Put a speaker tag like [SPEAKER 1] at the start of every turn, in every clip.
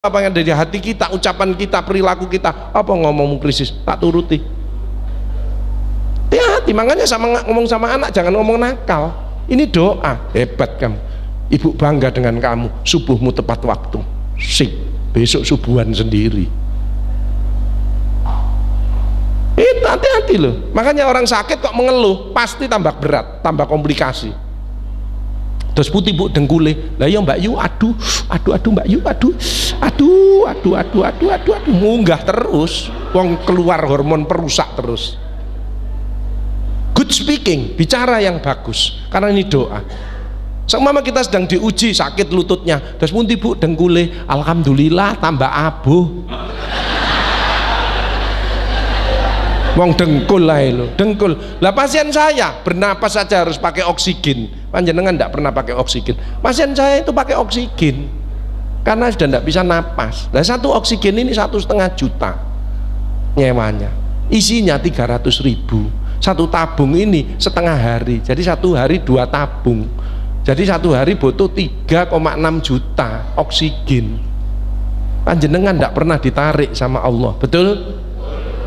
[SPEAKER 1] apa yang ada di hati kita, ucapan kita, perilaku kita. Apa ngomong krisis, tak turuti. Hati-hati, makanya sama ngomong sama anak jangan ngomong nakal. Ini doa, hebat kamu. Ibu bangga dengan kamu, subuhmu tepat waktu. Sip, besok subuhan sendiri. Itu hati-hati loh. Makanya orang sakit kok mengeluh, pasti tambah berat, tambah komplikasi. Terus putih bu dengkule, lah ya Mbak Yu, aduh Mbak Yu, aduh, munggah terus, wong keluar hormon perusak terus. Good speaking, bicara yang bagus, karena ini doa. Seumpama kita sedang diuji sakit lututnya, terus putih bu dengkule, alhamdulillah tambah abuh. Wong dengkul lah lo, dengkul. Lah pasien saya bernapas saja harus pakai oksigen. Panjenengan tidak pernah pakai oksigen. Pasien saya itu pakai oksigen karena sudah tidak bisa napas. Lah satu oksigen ini 1,5 juta nyewanya. Isinya 300.000. Satu tabung ini setengah hari. Jadi satu hari 2 tabung. Jadi satu hari butuh 3,6 juta oksigen. Panjenengan tidak pernah ditarik sama Allah, betul?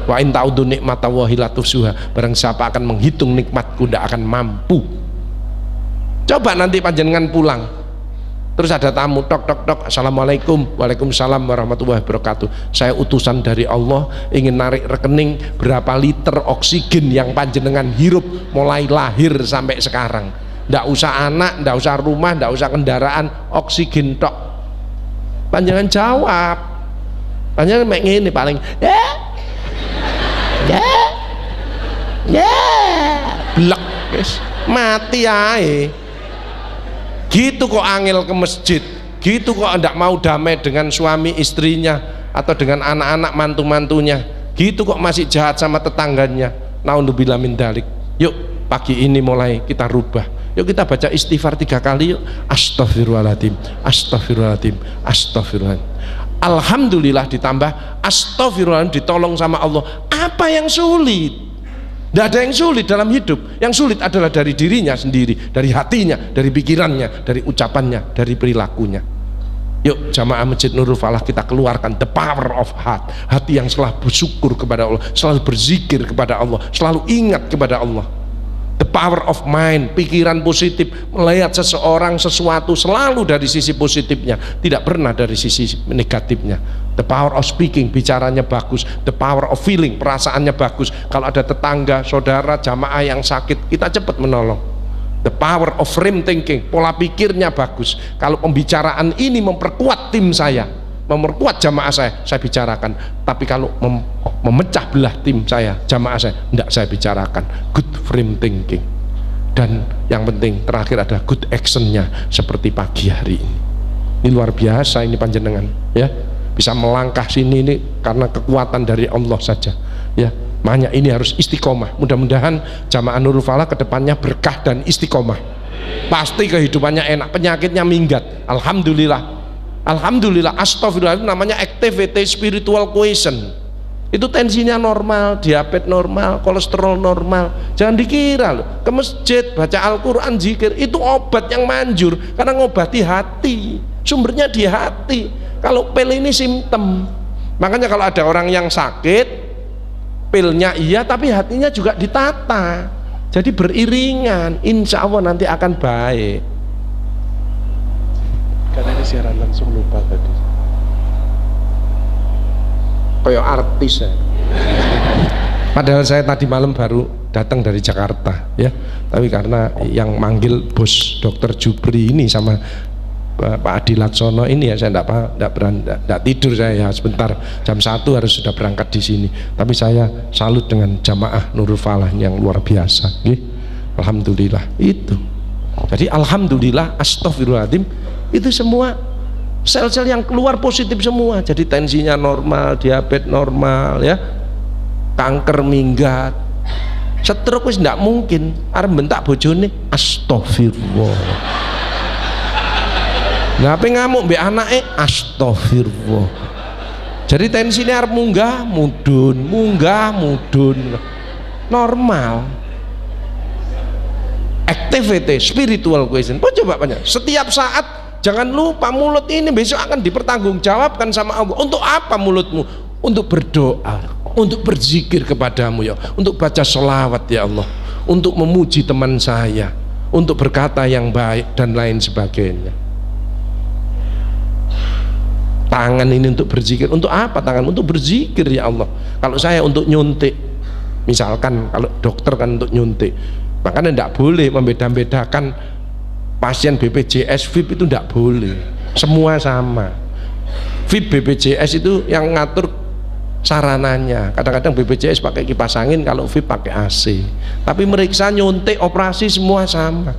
[SPEAKER 1] Wa in ta'udu nikmatallahi la tuhsuha. Barang siapa akan menghitung nikmatku tidak akan mampu. Coba nanti panjenengan pulang, terus ada tamu, tok tok tok, assalamualaikum, waalaikumsalam warahmatullahi wabarakatuh. Saya utusan dari Allah, ingin narik rekening berapa liter oksigen yang panjenengan hirup mulai lahir sampai sekarang. Ndak usah anak, ndak usah rumah, ndak usah kendaraan, oksigen tok. Panjenengan jawab, panjenengan mek ngene paling blek wis mati ae. Gitu kok angel ke masjid, gitu kok ndak mau damai dengan suami istrinya atau dengan anak-anak mantu-mantunya, gitu kok masih jahat sama tetangganya. Naudzubillah min dalik. Yuk pagi ini mulai kita rubah, yuk kita baca istighfar 3 kali yuk. Astaghfirullahaladzim, astaghfirullahaladzim, astaghfirullahaladzim. Alhamdulillah ditambah astaghfirullahaladzim, ditolong sama Allah. Apa yang sulit? Tidak ada yang sulit dalam hidup. Yang sulit adalah dari dirinya sendiri, dari hatinya, dari pikirannya, dari ucapannya, dari perilakunya. Yuk jamaah Masjid Nurul Falah kita keluarkan the power of heart. Hati yang selalu bersyukur kepada Allah, selalu berzikir kepada Allah, selalu ingat kepada Allah. The power of mind, pikiran positif, melihat seseorang, sesuatu selalu dari sisi positifnya, tidak pernah dari sisi negatifnya. The power of speaking, bicaranya bagus. The power of feeling, perasaannya bagus. Kalau ada tetangga, saudara, jamaah yang sakit, kita cepat menolong. The power of frame thinking, pola pikirnya bagus. Kalau pembicaraan ini memperkuat tim saya, memperkuat jamaah saya bicarakan. Tapi kalau memecah belah tim saya, jamaah saya, tidak saya bicarakan. Good frame thinking. Dan yang penting terakhir ada good actionnya, seperti pagi hari ini. Ini luar biasa ini panjenengan, ya. Bisa melangkah sini ini karena kekuatan dari Allah saja, ya. Makanya ini harus istiqomah. Mudah-mudahan jamaah Nurul Falah kedepannya berkah dan istiqomah. Pasti kehidupannya enak, penyakitnya minggat. Alhamdulillah. Alhamdulillah, astagfirullah, itu namanya activity spiritual quotient. Itu tensinya normal, diabetes normal, kolesterol normal. Jangan dikira loh, ke masjid, baca Al-Quran, zikir, itu obat yang manjur. Karena ngobati hati, sumbernya di hati. Kalau pil ini simptom. Makanya kalau ada orang yang sakit, pilnya iya, tapi hatinya juga ditata. Jadi beriringan, insya Allah nanti akan baik. Karena ini siaran langsung lupa tadi. Kayak artis ya. Padahal saya tadi malam baru datang dari Jakarta, ya. Tapi karena yang manggil bos Dr. Jupri ini sama Pak Adi Laksono ini ya, saya tidak tidur saya ya, sebentar jam 1 harus sudah berangkat di sini. Tapi saya salut dengan jamaah Nurul Falah yang luar biasa. Alhamdulillah itu. Jadi alhamdulillah, astagfirullahaladzim, itu semua sel-sel yang keluar positif semua. Jadi tensinya normal, diabetes normal, ya, kanker minggat, stroke wis tidak mungkin. Arep bentak bojone, astagfirullah. Nah, apa ngamuk mbek anake, astagfirullah. Jadi tensinya arep munggah mudun, normal. Activity spiritual question. Coba banyak. Setiap saat Jangan lupa mulut ini besok akan dipertanggungjawabkan sama Allah. Untuk apa mulutmu? Untuk berdoa, untuk berzikir kepadamu ya, untuk baca sholawat ya Allah, untuk memuji teman saya, untuk berkata yang baik dan lain sebagainya. Tangan ini untuk berzikir. Untuk apa tangan? Untuk berzikir ya Allah. Kalau saya untuk nyuntik, misalkan kalau dokter kan untuk nyuntik, makanya tidak boleh membeda-bedakan pasien BPJS VIP itu tidak boleh, semua sama. VIP BPJS itu yang ngatur sarananya. Kadang-kadang BPJS pakai kipas angin, kalau VIP pakai AC. Tapi meriksa nyuntik operasi semua sama.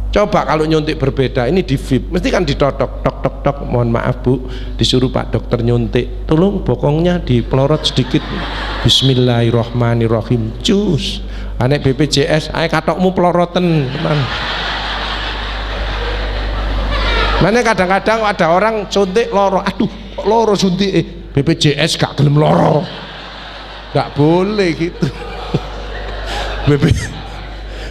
[SPEAKER 1] Coba kalau nyuntik berbeda, ini di VIP mesti kan ditotok, tok tok tok, mohon maaf Bu, disuruh Pak dokter nyuntik, tolong bokongnya dipelorot sedikit, bismillahirrohmanirrohim, cus. Anek BPJS, ayo katokmu peloroten teman. Mana kadang-kadang ada orang suntik loro, aduh loro suntik, BPJS gak gelem loro, gak boleh gitu.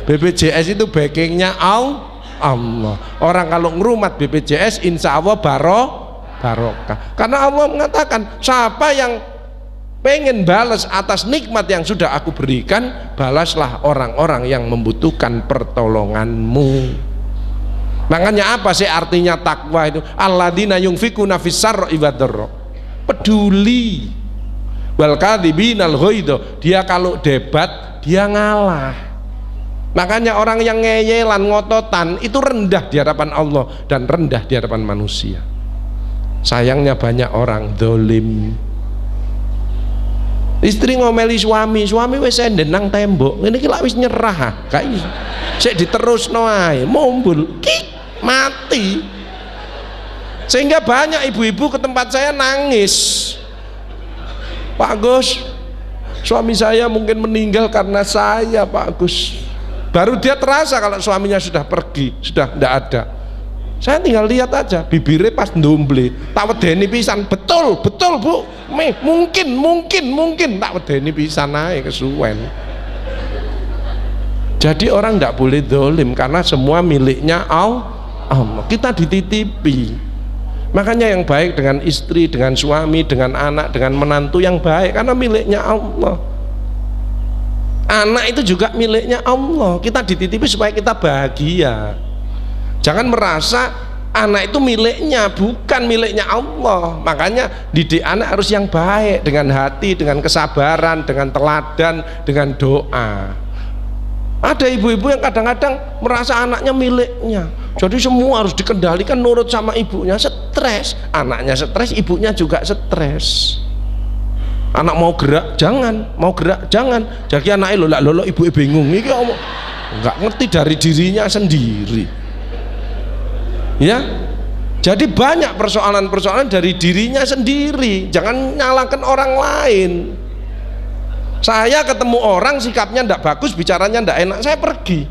[SPEAKER 1] BPJS itu backingnya Allah. Orang kalau ngerumat BPJS insya Allah barokah, karena Allah mengatakan siapa yang pengen balas atas nikmat yang sudah aku berikan, balaslah orang-orang yang membutuhkan pertolonganmu. Makanya apa sih artinya takwa itu? Alladzina yunfikuna fis-sarri wad-dharra, peduli. Wal kadzibinal ghaidha, dia kalau debat dia ngalah. Makanya orang yang ngeyelan, ngototan itu rendah di hadapan Allah dan rendah di hadapan manusia. Sayangnya banyak orang dolim. Istri ngomeli suami wis enden nang tembok, ini lak wis nyerah, gak iso. Sik diterusno ae, mumbul, kik, mati. Sehingga banyak ibu-ibu ke tempat saya nangis. Pak Gus, suami saya mungkin meninggal karena saya, Pak Gus. Baru dia terasa kalau suaminya sudah pergi, sudah tidak ada. Saya tinggal lihat aja, bibirnya pas ndomble, tak wedeni pisan, betul Bu, mungkin tak wedeni pisan ae kesuwen. Jadi orang tidak boleh dolim karena semua miliknya Allah. Kita dititipi. Makanya yang baik dengan istri, dengan suami, dengan anak, dengan menantu yang baik karena miliknya Allah. Anak itu juga miliknya Allah, kita dititipi supaya kita bahagia. Jangan merasa anak itu miliknya, bukan miliknya Allah. Makanya didik anak harus yang baik, dengan hati, dengan kesabaran, dengan teladan, dengan doa. Ada ibu-ibu yang kadang-kadang merasa anaknya miliknya, jadi semua harus dikendalikan nurut sama ibunya, stres. Anaknya stres, ibunya juga stres. Anak mau gerak jangan, mau gerak jangan, jadi anaknya lolo ibu bingung, ini nggak ngerti dari dirinya sendiri ya. Jadi banyak persoalan-persoalan dari dirinya sendiri, jangan nyalakan orang lain. Saya ketemu orang sikapnya ndak bagus, bicaranya ndak enak, saya pergi,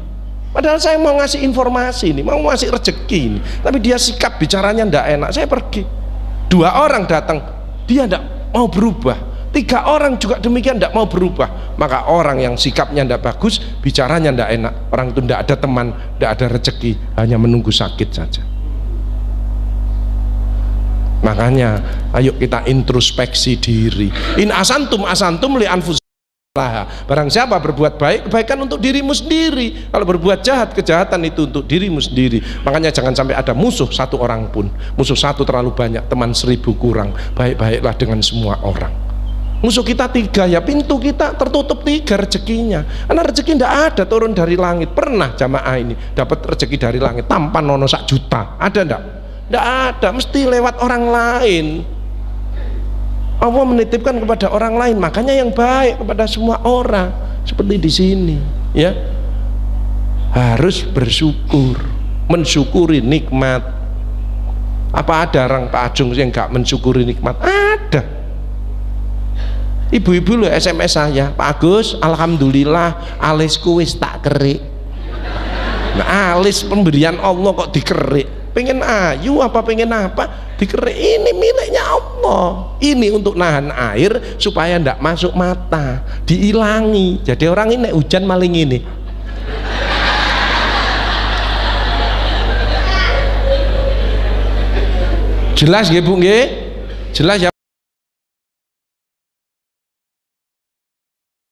[SPEAKER 1] padahal saya mau ngasih informasi ini, mau ngasih rezeki ini, tapi dia sikap bicaranya ndak enak, saya pergi. 2 orang datang, dia ndak mau berubah. 3 orang juga demikian, tidak mau berubah. Maka orang yang sikapnya tidak bagus, bicaranya tidak enak, orang itu tidak ada teman, tidak ada rezeki, hanya menunggu sakit saja. Makanya ayo kita introspeksi diri. In asantum li anfusikum. Barang siapa berbuat baik, kebaikan untuk dirimu sendiri. Kalau berbuat jahat, kejahatan itu untuk dirimu sendiri. Makanya jangan sampai ada musuh 1 orang pun. Musuh 1 terlalu banyak, teman 1000 kurang. Baik-baiklah dengan semua orang. Musuh kita 3 ya, pintu kita tertutup 3 rezekinya, karena rezeki tidak ada turun dari langit. Pernah jamaah ini dapat rezeki dari langit tanpa nono 1 juta? Ada enggak? Tidak ada, mesti lewat orang lain. Allah menitipkan kepada orang lain, makanya yang baik kepada semua orang seperti di sini ya, harus bersyukur, mensyukuri nikmat. Apa ada orang Pak Ajung yang nggak mensyukuri nikmat? Ada. Ibu-ibu loh SMS saya, Pak Agus, alhamdulillah alisku wis tak kerik. Nah, alis pemberian Allah kok dikerik? Pengen ayu apa pengen apa? Dikerik. Ini miliknya Allah. Ini untuk nahan air supaya ndak masuk mata, diilangi. Jadi orang ini hujan maling ini. Jelas nggih Bu nggih? Jelas ya.